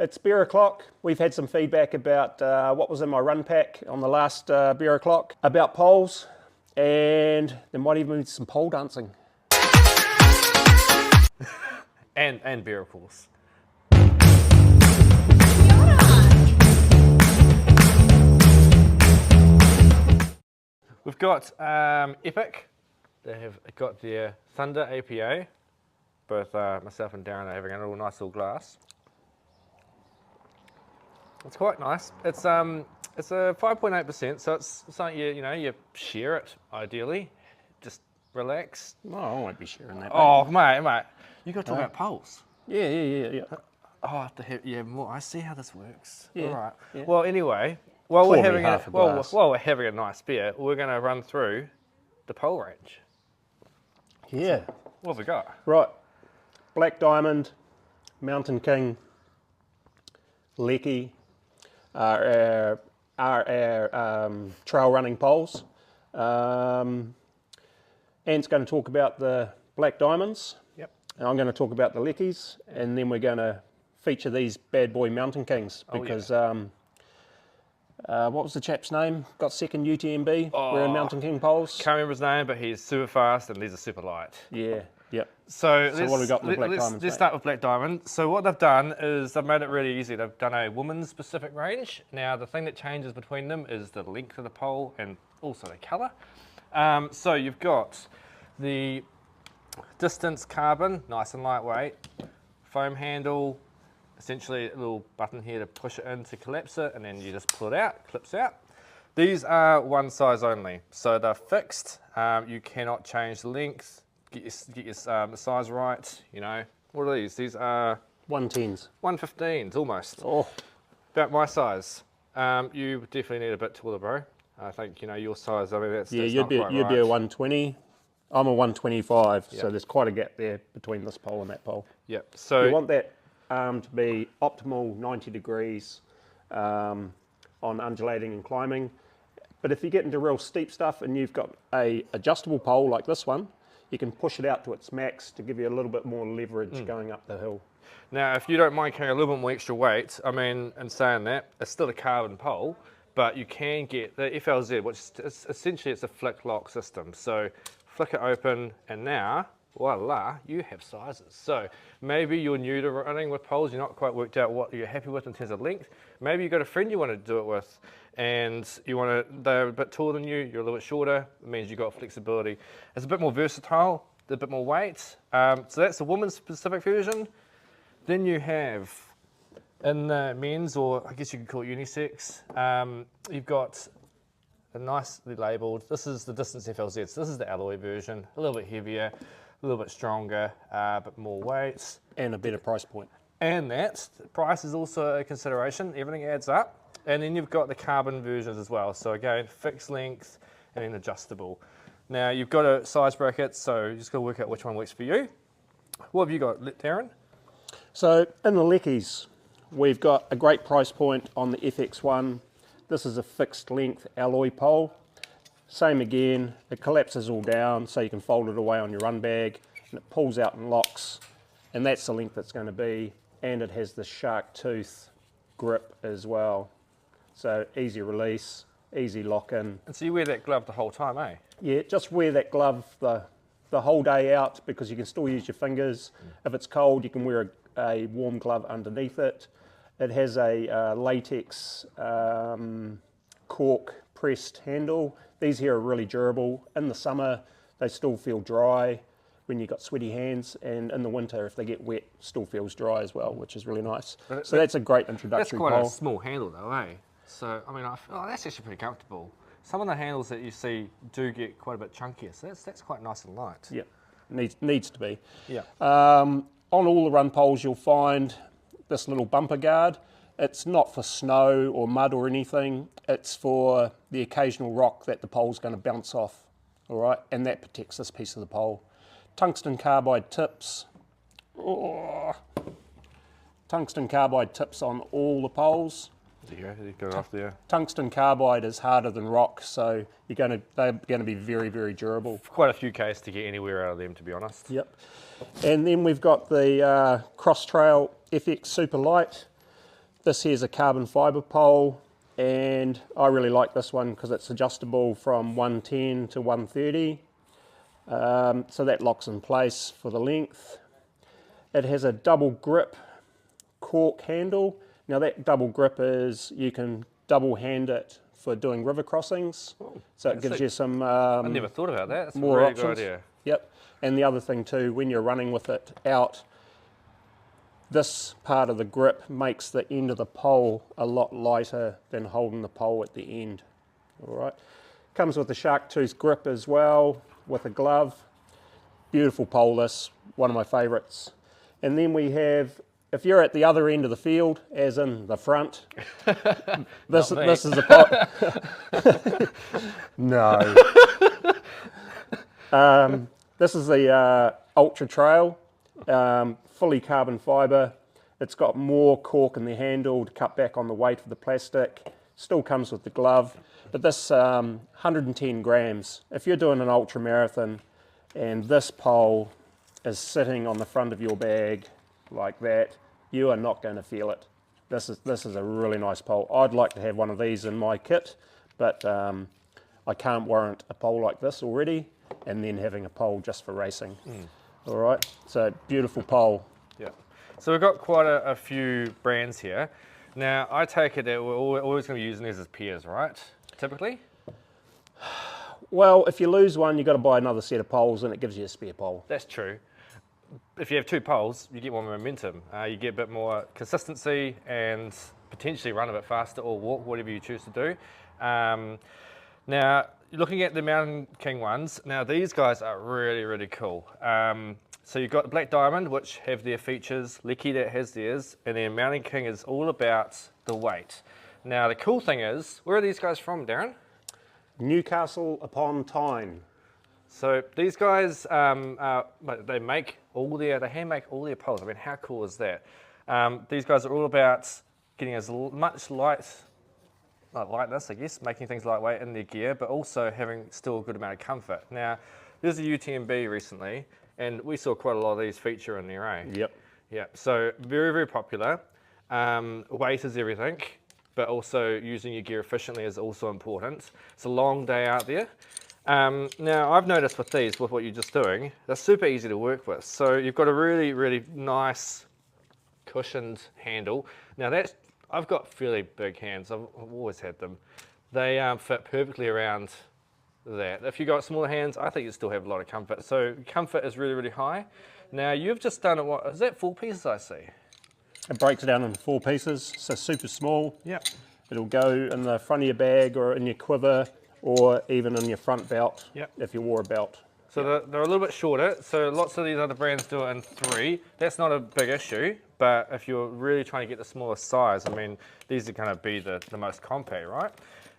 It's beer o'clock. We've had some feedback about what was in my run pack on the last beer o'clock, about poles, and there might even be some pole dancing. and beer, of course. We've got Epic. They have got their Thunder APA. Both myself and Darren are having a nice little glass. It's quite nice. It's a 5.8%, so it's something you share it ideally. Just relax. No, I won't be sharing that. Oh, mate, you got to talk about poles. Yeah. Oh, I have to have more. I see how this works. Yeah. All right. Yeah. Well, anyway, while we're having a nice beer, we're going to run through the pole range. Yeah. So, what have we got? Right. Blackdiamond, Mountain King, Leki are our trail running poles. Ant's going to talk about the Blackdiamonds. Yep. And I'm going to talk about the Lekis, and then we're going to feature these bad boy Mountain Kings because what was the chap's name? Got second UTMB wearing Mountain King poles. Can't remember his name, but he's super fast and these are super light. Yeah. Yep. So what have we got with Blackdiamond? Let's start with Blackdiamond. So what they've done is they've made it really easy. They've done a women's specific range. Now the thing that changes between them is the length of the pole and also the colour. So you've got the distance carbon, nice and lightweight, foam handle, essentially a little button here to push it in to collapse it, and then you just pull it out, clips out. These are one size only, so they're fixed. You cannot change the length. Get your size right. What are these? These are 110s. 115s almost. Oh, about my size. You definitely need a bit taller, bro. I think your size. I mean, that's you'd be a 120. I'm a 125, so there's quite a gap there between this pole and that pole. Yep. So you want that arm to be optimal 90 degrees on undulating and climbing. But if you get into real steep stuff and you've got a adjustable pole like this one, you can push it out to its max to give you a little bit more leverage going up the hill. Now, if you don't mind carrying a little bit more extra weight, I mean, in saying that, it's still a carbon pole, but you can get the FLZ, which is essentially it's a flick lock system. So flick it open, and now, voila, you have sizes. So maybe you're new to running with poles, you're not quite worked out what you're happy with in terms of length. Maybe you've got a friend you want to do it with, and they're a bit taller than you, you're a little bit shorter, it means you've got flexibility. It's a bit more versatile, a bit more weight. So that's the woman's specific version. Then you have, in the men's, or I guess you could call it unisex, you've got a nicely labelled, this is the Distance FLZ, so this is the alloy version, a little bit heavier, a little bit stronger, but more weight. And a better price point. And that, price is also a consideration, everything adds up. And then you've got the carbon versions as well. So again, fixed length and then adjustable. Now you've got a size bracket, so you just got to work out which one works for you. What have you got, Darren? So in the Lekis, we've got a great price point on the FX1. This is a fixed length alloy pole. Same again, it collapses all down so you can fold it away on your run bag and it pulls out and locks, and that's the length it's going to be, and it has the shark tooth grip as well. So easy release, easy lock in. And so you wear that glove the whole time, eh? Yeah, just wear that glove the whole day out because you can still use your fingers. If it's cold, you can wear a warm glove underneath it. It has a latex cork pressed handle. These here are really durable. In the summer, they still feel dry when you've got sweaty hands, and in the winter, if they get wet, still feels dry as well, which is really nice. So that's a great introductory pole. That's quite a small handle though, eh? So, I mean, that's actually pretty comfortable. Some of the handles that you see do get quite a bit chunkier, so that's quite nice and light. Yeah, needs to be. Yeah. On all the run poles, you'll find this little bumper guard. It's not for snow or mud or anything. It's for the occasional rock that the pole's going to bounce off, all right? And that protects this piece of the pole. Tungsten carbide tips. Oh. Tungsten carbide tips on all the poles. There you go, off there. Tungsten carbide is harder than rock, so they're going to be very, very durable. Quite a few Ks to get anywhere out of them, to be honest. Yep. And then we've got the Cross Trail FX Super Light. this here's a carbon fibre pole, and I really like this one because it's adjustable from 110 to 130. So that locks in place for the length. It has a double grip cork handle. Now that double grip is, you can double hand it for doing river crossings. So it gives you some I never thought about that. That's more a really options. good idea. Yep. And the other thing too, when you're running with it out, this part of the grip makes the end of the pole a lot lighter than holding the pole at the end. All right. Comes with the shark tooth grip as well, with a glove. Beautiful pole, this, one of my favourites. And then we have, if you're at the other end of the field, as in the front, this is a pole. No. This is the Ultra Trail, fully carbon fibre. It's got more cork in the handle to cut back on the weight of the plastic. Still comes with the glove, but this 110 grams. If you're doing an ultra marathon and this pole is sitting on the front of your bag like that, you are not going to feel it. This is a really nice pole. I'd like to have one of these in my kit, but I can't warrant a pole like this already, and then having a pole just for racing. All right, so beautiful pole. Yeah. So we've got quite a few brands here. Now, I take it that we're always going to be using these as pairs, right? Typically? Well, if you lose one, you've got to buy another set of poles, and it gives you a spare pole. That's true. If you have two poles, you get more momentum. You get a bit more consistency and potentially run a bit faster or walk, whatever you choose to do. Now, looking at the Mountain King ones, now these guys are really, really cool. So you've got the Blackdiamond, which have their features, Leki that has theirs, and then Mountain King is all about the weight. Now the cool thing is, where are these guys from, Darren? Newcastle upon Tyne. So these guys, they hand make all their poles. I mean, how cool is that? These guys are all about getting as much lightness, I guess, making things lightweight in their gear, but also having still a good amount of comfort. Now, there's a UTMB recently, and we saw quite a lot of these feature in there, eh? Yep. Yeah, so very, very popular. Weight is everything, but also using your gear efficiently is also important. It's a long day out there. Now, I've noticed with these, with what you're just doing, they're super easy to work with. So you've got a really, really nice cushioned handle. Now that's, I've got fairly big hands, I've always had them. They fit perfectly around that. If you've got smaller hands, I think you still have a lot of comfort. So comfort is really, really high. Now you've just done it, what, is that 4 pieces I see? It breaks it down into 4 pieces, so super small. Yep. It'll go in the front of your bag or in your quiver or even in your front belt, yep, if you wore a belt. So they're a little bit shorter, so lots of these other brands do it in 3. That's not a big issue, but if you're really trying to get the smaller size, I mean, these are going to be the most compact, right?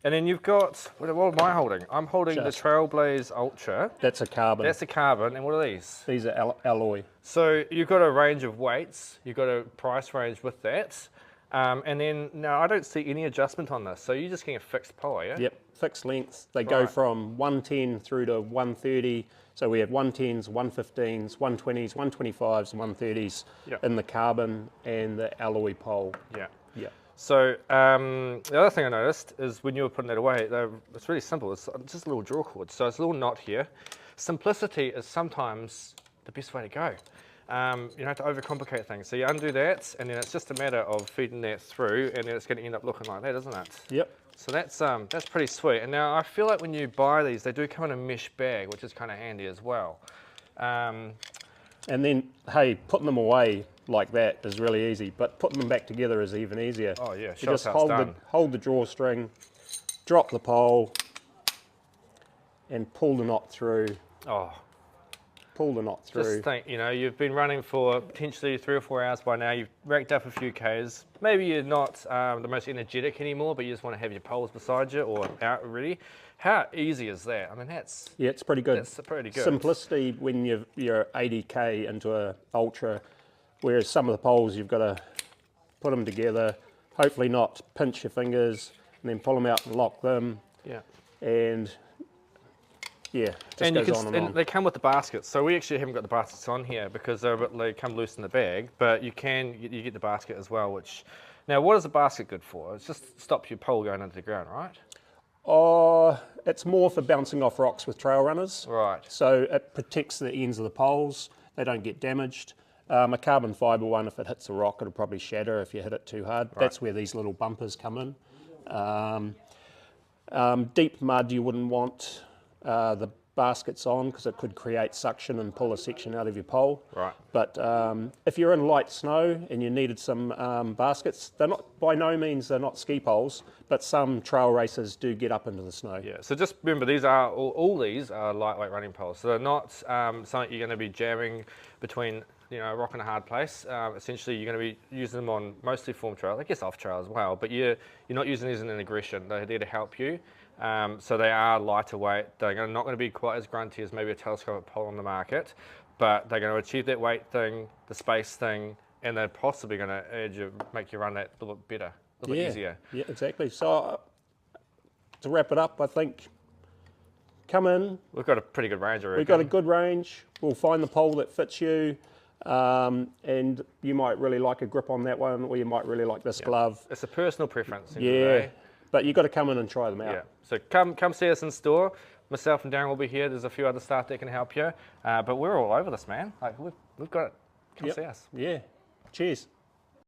And then you've got, what am I holding? I'm holding the Trailblaze Ultra. That's a carbon. That's a carbon, and what are these? These are alloy. So you've got a range of weights, you've got a price range with that, and then, now I don't see any adjustment on this, so you're just getting a fixed pole, yeah? Yep, fixed lengths. They go from 110 through to 130. So we have 110s, 115s, 120s, 125s, and 130s in the carbon and the alloy pole. Yeah. Yeah. So the other thing I noticed is when you were putting that away, it's really simple. It's just a little draw cord. So it's a little knot here. Simplicity is sometimes the best way to go. You don't have to overcomplicate things. So you undo that, and then it's just a matter of feeding that through, and then it's going to end up looking like that, isn't it? Yep. So that's pretty sweet. And now I feel like when you buy these, they do come in a mesh bag, which is kind of handy as well. And then, hey, putting them away like that is really easy, but putting them back together is even easier. Oh yeah, you just hold the drawstring, drop the pole, and pull the knot through. Oh. Pull the knot through. Just think, you know, you've been running for potentially 3 or 4 hours by now. You've racked up a few Ks. Maybe you're not the most energetic anymore, but you just want to have your poles beside you or out already. How easy is that? I mean, that's... Yeah, it's pretty good. That's pretty good. Simplicity when you're 80K into a ultra, whereas some of the poles you've got to put them together, hopefully not pinch your fingers, and then pull them out and lock them. Yeah. And... yeah, just goes on and on. They come with the baskets, so we actually haven't got the baskets on here because they come loose in the bag, but you get the basket as well, which Now, what is the basket good for? It's just stop your pole going into the ground, right? Oh, it's more for bouncing off rocks with trail runners. Right. So it protects the ends of the poles. They don't get damaged. A carbon fibre one, if it hits a rock, it'll probably shatter if you hit it too hard. Right. That's where these little bumpers come in. Deep mud, you wouldn't want the baskets on because it could create suction and pull a section out of your pole. Right. But if you're in light snow and you needed some baskets, they're not, by no means they're not ski poles, but some trail racers do get up into the snow. Yeah, so just remember these are, all these are lightweight running poles. So they're not something you're going to be jamming between a rock and a hard place. Essentially you're going to be using them on mostly form trail, I guess off trail as well, but you're not using these in an aggression. They're there to help you. So they are lighter weight. They're not going to be quite as grunty as maybe a telescopic pole on the market, but they're going to achieve that weight thing, the space thing, and they're possibly going to make you run that a little bit better, a little bit easier. Yeah, exactly. So to wrap it up, I think come in. We've got a pretty good range, I reckon. We've got a good range. We'll find the pole that fits you. And you might really like a grip on that one, or you might really like this glove. It's a personal preference. But you've got to come in and try them out. Yeah, so come see us in store. Myself and Darren will be here. There's a few other staff that can help you. But we're all over this, man. Like we've got it. Come see us. Yeah. Cheers.